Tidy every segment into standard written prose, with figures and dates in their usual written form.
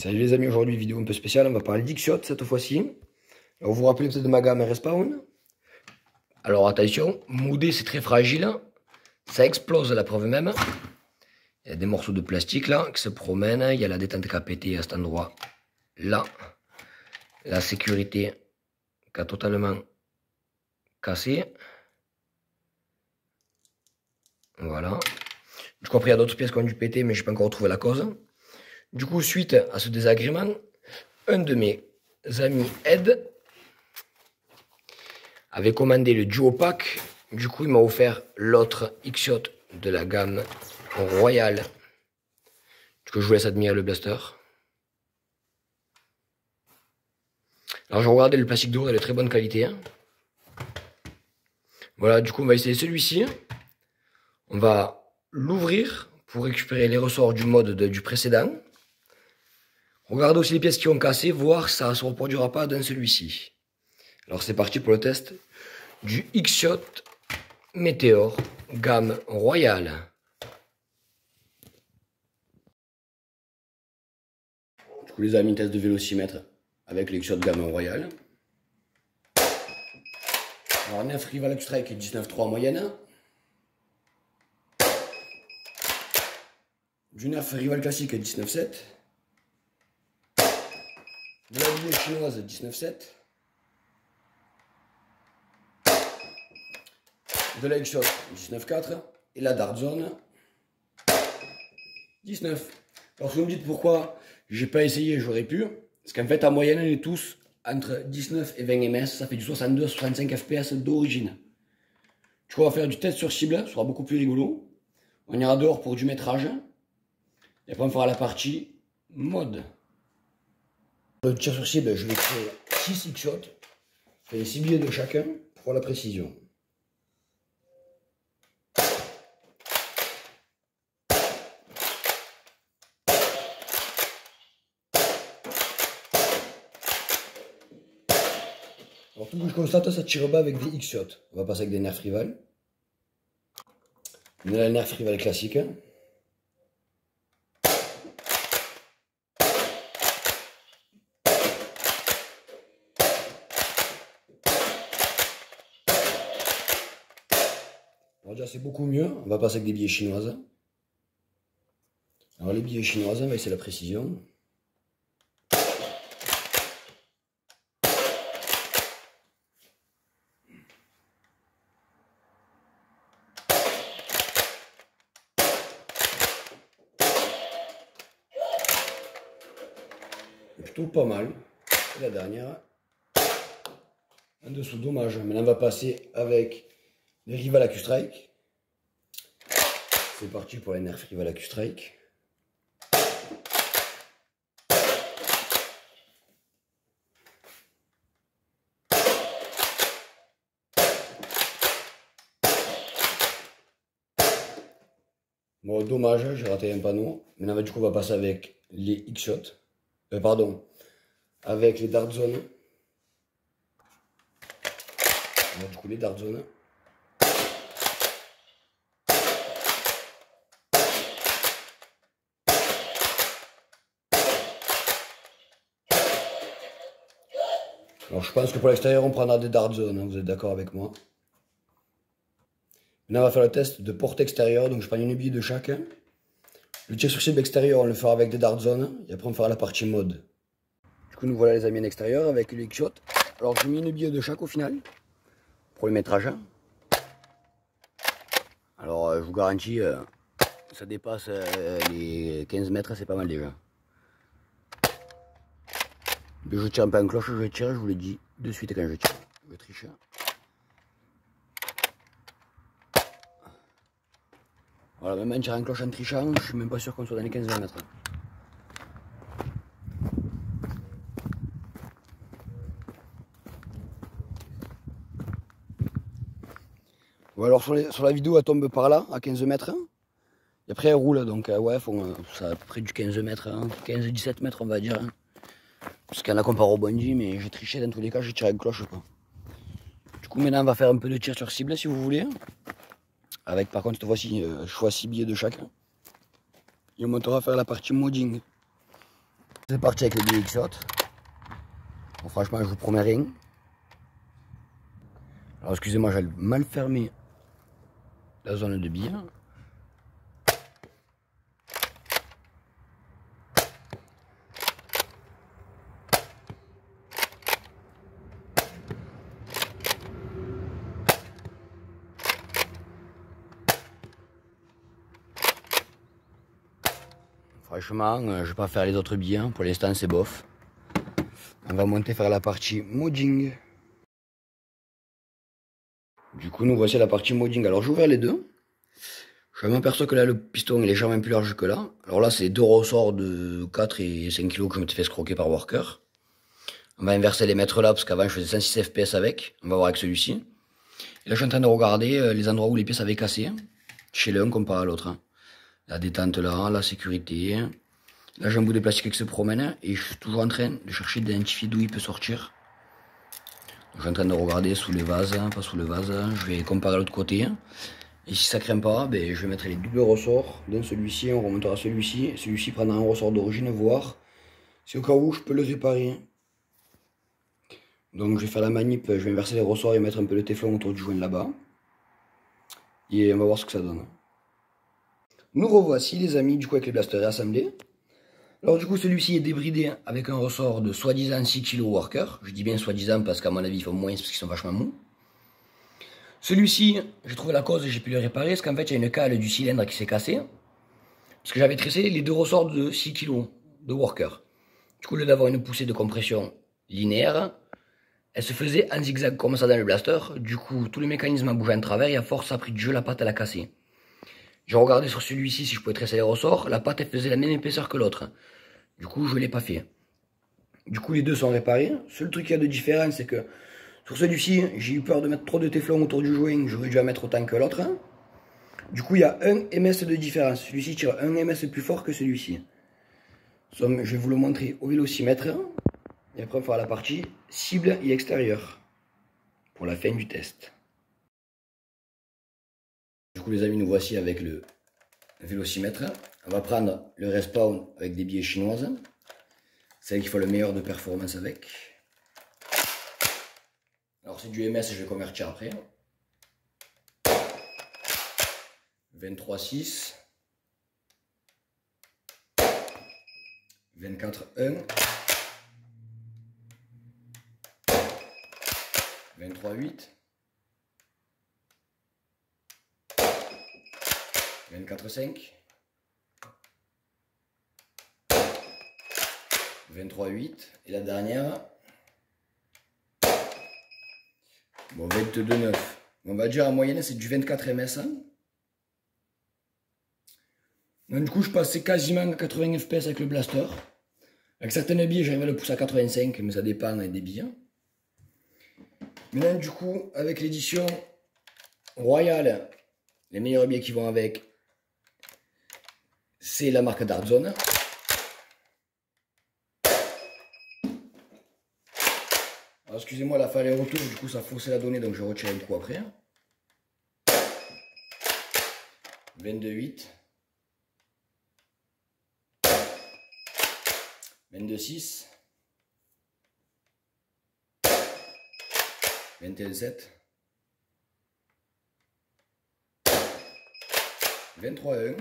Salut les amis, aujourd'hui vidéo un peu spéciale, on va parler d'X-Shot cette fois-ci. Alors vous vous rappelez peut-être de ma gamme Respawn. Alors attention, moudé c'est très fragile, ça explose la preuve même. Il y a des morceaux de plastique là qui se promènent, il y a la détente qui a pété à cet endroit là. La sécurité qui a totalement cassé. Voilà. Du coup après il y a d'autres pièces qui ont dû péter mais je n'ai pas encore trouvé la cause. Du coup suite à ce désagrément, un de mes amis Ed avait commandé le Duo Pack. Du coup il m'a offert l'autre X-Shot de la gamme Royale. Du coup je vous laisse admirer le blaster. Alors je regardais le plastique doré, il est de très bonne qualité. Hein. Voilà, du coup on va essayer celui-ci. On va l'ouvrir pour récupérer les ressorts du mode du précédent. Regardez aussi les pièces qui ont cassé, voir si ça ne se reproduira pas dans celui-ci. Alors c'est parti pour le test du X-Shot Meteor gamme Royale. Du coup les amis, test de vélocimètre avec le X-Shot gamme Royale. Alors 9 Rival Strike 19,3 en moyenne. Du 9 Rival classique 19,7. De la vidéo chinoise 19,7. De la X-Shot 19,4. Et la Dart Zone 19. Alors si vous me dites pourquoi j'ai pas essayé, j'aurais pu. Parce qu'en fait en moyenne on est tous entre 19 et 20 ms. Ça fait du 62 à 65 fps d'origine. Du coup on va faire du test sur cible, ce sera beaucoup plus rigolo. On ira dehors pour du métrage. Et après on fera la partie mode. Le tir sur cible, je vais créer 6 X-Shots. Je fais 6 billets de chacun pour la précision. Alors tout ce que je constate, ça tire bas avec des X-Shots. On va passer avec des nerfs Rival. On a la nerf Rival classique. Alors déjà c'est beaucoup mieux, on va passer avec des billets chinoises. Alors les billets chinoises, on va essayer la précision. Plutôt pas mal. Et la dernière. En dessous, dommage. Maintenant on va passer avec les Rival AccuStrike. C'est parti pour les nerfs Rival AccuStrike. Bon, dommage, j'ai raté un panneau. Maintenant, du coup, on va passer avec les X-Shot. Pardon, avec les Dart Zone. Du coup, les Dart Zone. Alors, je pense que pour l'extérieur, on prendra des Dart Zone. Hein, vous êtes d'accord avec moi? Maintenant, on va faire le test de porte extérieure. Donc, je prends une bille de chaque. Le tir sur cible extérieur, on le fera avec des Dart Zone. Et après, on fera la partie mode. Du coup, nous voilà les amis en extérieur avec le X-Shot. Alors, j'ai mis une bille de chaque au final. Pour le métrage. Alors, je vous garantis, ça dépasse les 15 mètres, c'est pas mal déjà. Mais je tire pas en cloche, je tire, je vous l'ai dit de suite quand je tire. Je triche. Voilà, même en tirant en cloche en trichant, je suis même pas sûr qu'on soit dans les 15-20 mètres. Ou alors sur la vidéo, elle tombe par là, à 15 mètres. Et après, elle roule, donc ouais, ça à peu près du 15 mètres, hein, 15-17 mètres, on va dire. Hein. Parce qu'il y en a qu'on pas rebondi, mais j'ai triché dans tous les cas, j'ai tiré en cloche. Quoi. Du coup, maintenant, on va faire un peu de tir sur cible, si vous voulez. Avec, par contre, cette fois-ci, choix 6 billets de chacun. Et on montera faire la partie modding. C'est parti avec les billets Xshot. Bon, franchement, je vous promets rien. Alors, excusez-moi, j'ai mal fermé la zone de billets. Franchement, je vais pas faire les autres billets. Pour l'instant, c'est bof. On va monter faire la partie modding. Du coup, nous voici à la partie modding. Alors, j'ouvre les deux. Je m'aperçois que là, le piston est légèrement plus large que là. Alors là, c'est deux ressorts de 4 et 5 kg que je me suis fait escroquer par Worker. On va inverser les mètres là, parce qu'avant, je faisais 106 FPS avec. On va voir avec celui-ci. Et là, je suis en train de regarder les endroits où les pièces avaient cassé. Chez l'un comparé à l'autre. La détente là, la sécurité. Là, j'ai un bout de plastique qui se promène. Et je suis toujours en train de chercher d'identifier d'où il peut sortir. Donc, je suis en train de regarder sous le vase, pas sous le vase. Je vais comparer à l'autre côté. Et si ça craint pas, ben, je vais mettre les doubles ressorts. Dans celui-ci, on remontera celui-ci. Celui-ci prendra un ressort d'origine, voir si au cas où je peux le réparer. Donc je vais faire la manip, je vais inverser les ressorts et mettre un peu de téflon autour du joint là-bas. Et on va voir ce que ça donne. Nous revoici les amis, du coup avec les blasters réassemblés. Alors du coup celui-ci est débridé avec un ressort de soi-disant 6 kg Worker. Je dis bien soi-disant parce qu'à mon avis ils font moins parce qu'ils sont vachement mous. Celui-ci, j'ai trouvé la cause et j'ai pu le réparer, parce qu'en fait, il y a une cale du cylindre qui s'est cassée. Parce que j'avais tressé les deux ressorts de 6 kg de Worker. Du coup, au lieu d'avoir une poussée de compression linéaire, elle se faisait en zigzag comme ça dans le blaster. Du coup, tout le mécanisme a bougé en travers et à force, ça a pris de jeu, la patte, elle a cassé. J'ai regardé sur celui-ci si je pouvais tresser les ressorts. La patte, elle faisait la même épaisseur que l'autre. Du coup, je ne l'ai pas fait. Du coup, les deux sont réparés. Le seul truc qu'il y a de différent, c'est que sur celui-ci, j'ai eu peur de mettre trop de téflon autour du joint. J'aurais dû en mettre autant que l'autre. Du coup, il y a un ms de différence. Celui-ci tire un ms plus fort que celui-ci. Je vais vous le montrer au vélocimètre. Et après, on fera la partie cible et extérieur. Pour la fin du test. Du coup, les amis, nous voici avec le vélocimètre. On va prendre le respawn avec des billets chinoises. C'est celle qui fait le meilleur de performance avec. Alors, c'est du ms, je vais convertir après. 23,6, 24,1, 23,8, 24,5, 23,8 et la dernière, bon 22,9. On va dire en moyenne c'est du 24 ms. Donc du coup je passais quasiment à 80 fps avec le blaster. Avec certaines billes j'arrive à le pousser à 85 mais ça dépend des billes. Maintenant du coup avec l'édition Royale, les meilleurs billets qui vont avec c'est la marque Dartzone. Alors excusez-moi la fallait retour, du coup ça faussait la donnée donc je retire un coup après. 22,8. 22,6, 21,7, 23,1,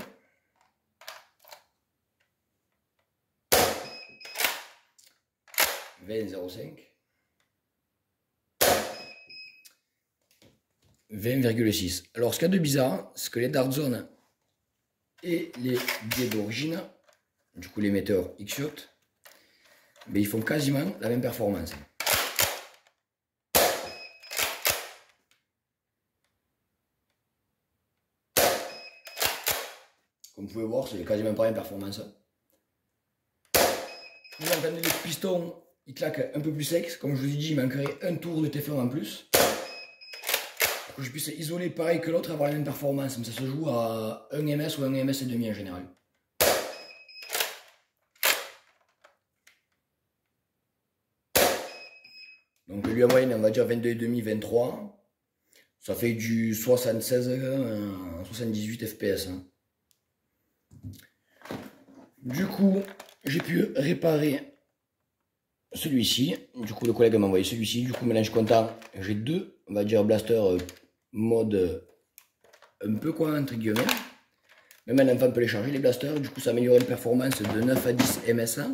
20,05, 20,6. Alors ce qu'il y a de bizarre, c'est que les Dartzone et les billets d'origine, du coup l'émetteur Xshot, mais ils font quasiment la même performance. Comme vous pouvez voir, c'est quasiment pas la même performance. Vous entendez le piston, il claque un peu plus sec. Comme je vous ai dit, il manquerait un tour de téflon en plus. Pour que je puisse isoler pareil que l'autre et avoir la même performance. Mais ça se joue à 1 ms ou 1 ms et demi en général. Donc lui en moyenne on va dire 22,5, 23. Ça fait du 76, 78 fps. Du coup, j'ai pu réparer celui-ci. Du coup, le collègue m'a envoyé celui-ci. Du coup, maintenant, je suis content. J'ai deux, on va dire, blasters mode un peu quoi, entre guillemets. Mais même un enfant peut les charger, les blasters. Du coup, ça améliore les performances de 9 à 10 ms.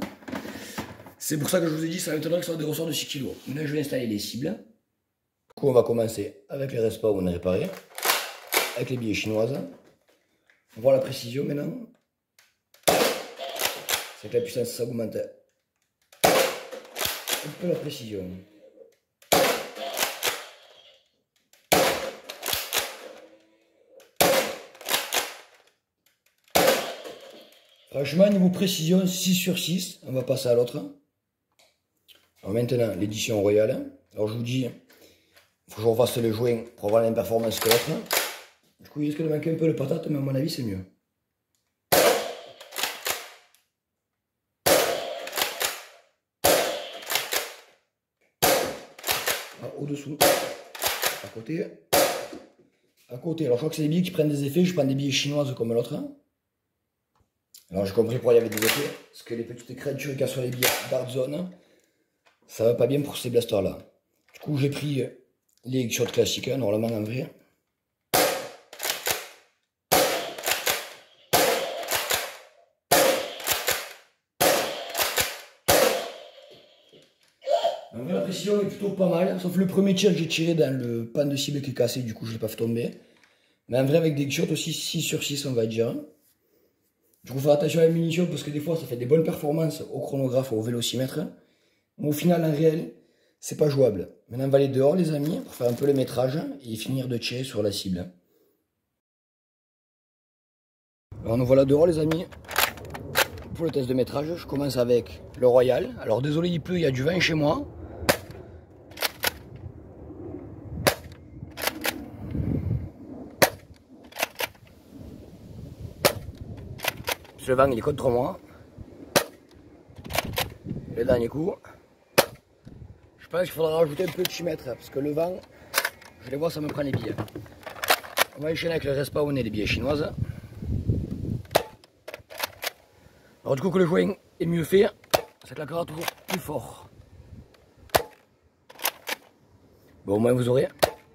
C'est pour ça que je vous ai dit, ça m'étonnerait que ça soit des ressorts de 6 kg. Maintenant, je vais installer les cibles. Du coup, on va commencer avec les respawn où on a réparé. Avec les billets chinoises. On voit la précision maintenant. C'est que la puissance, ça augmente un peu la précision. Franchement, niveau précision, 6 sur 6. On va passer à l'autre. Alors maintenant, l'édition royale. Alors je vous dis, il faut que je refasse le joint pour avoir la même performance que l'autre. Du coup, il risque de manquer un peu de patate, mais à mon avis, c'est mieux. Au-dessous, à côté. À côté, alors je crois que c'est des billets qui prennent des effets. Je prends des billets chinoises comme l'autre. Alors j'ai compris pourquoi il y avait des effets. Parce que les petites créatures qu'il y a sur les billets Dark Zone, ça va pas bien pour ces blasters là. Du coup, j'ai pris les shots classiques, normalement en vrai. En vrai, la précision est plutôt pas mal, sauf le premier tir que j'ai tiré dans le pan de cible qui est cassé, du coup je l'ai pas fait tomber. Mais en vrai, avec des shots aussi 6 sur 6, on va dire. Du coup, faut faire attention à la munition parce que des fois ça fait des bonnes performances au chronographe ou au vélocimètre. Mais au final, en réel, c'est pas jouable. Maintenant, on va aller dehors, les amis, pour faire un peu le métrage et finir de tirer sur la cible. Alors, nous voilà dehors, les amis. Pour le test de métrage, je commence avec le Royal. Alors, désolé, il pleut, il y a du vent chez moi. Le vent, il est contre moi. Le dernier coup. Je pense qu'il faudra rajouter un peu de chimètre, parce que le vent, je les vois, ça me prend les billets. On va enchaîner avec le respawn et les billets chinoises. Alors du coup que le joint est mieux fait, ça claquera toujours plus fort. Bon, au moins vous aurez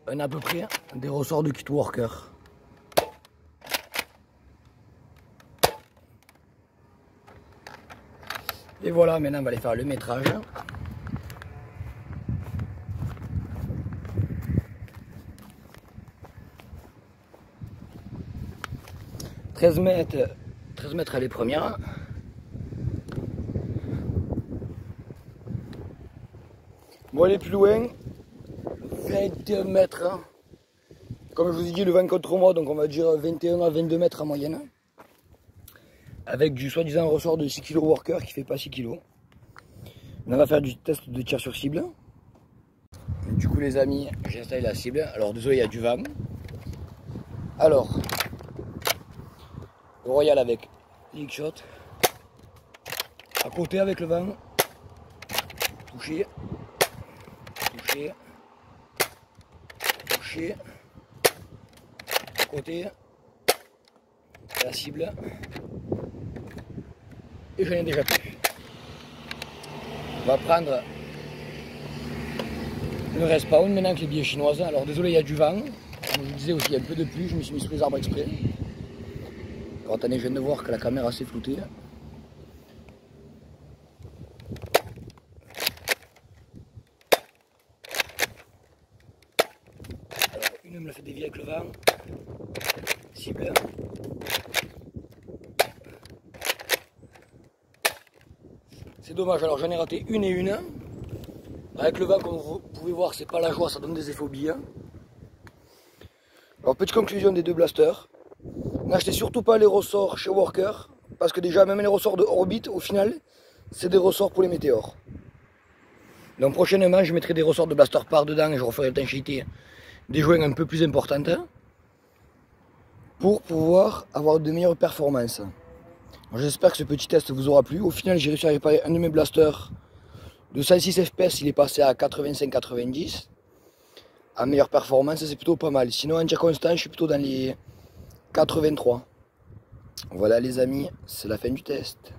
à peu près des ressorts de kit worker. Et voilà, maintenant on va aller faire le métrage. « 13 mètres à les premières. » Bon, aller plus loin, 21 mètres. Comme je vous ai dit, le vent contre moi, donc on va dire 21 à 22 mètres en moyenne. Avec du soi-disant ressort de 6 kg worker qui fait pas 6 kg. On va faire du test de tir sur cible. Du coup les amis, j'ai installé la cible. Alors désolé, il y a du vent. Alors, le Royal avec Lick Shot. À côté avec le vent. Toucher. Toucher. Toucher. À côté. La cible. Et j'en ai déjà plus. On va prendre le respawn maintenant avec les billets chinoises. Alors désolé, il y a du vent. Comme je vous disais aussi, il y a un peu de pluie. Je me suis mis sous les arbres exprès. Alors attendez, je viens de voir que la caméra s'est floutée. Alors, une me l'a fait dévier avec le vent. Cible. C'est dommage, alors j'en ai raté une et une. Avec le vent, comme vous pouvez voir, c'est pas la joie, ça donne des effets au billet. Alors, petite conclusion des deux blasters. N'achetez surtout pas les ressorts chez Worker, parce que déjà, même les ressorts de Orbit, au final, c'est des ressorts pour les météores. Donc prochainement, je mettrai des ressorts de blaster par dedans et je referai l'étanchéité des joints un peu plus importantes pour pouvoir avoir de meilleures performances. J'espère que ce petit test vous aura plu. Au final, j'ai réussi à réparer un de mes blasters de 106 fps, il est passé à 85-90. À meilleure performance, c'est plutôt pas mal. Sinon, en tir constant, je suis plutôt dans les 83. Voilà les amis, c'est la fin du test.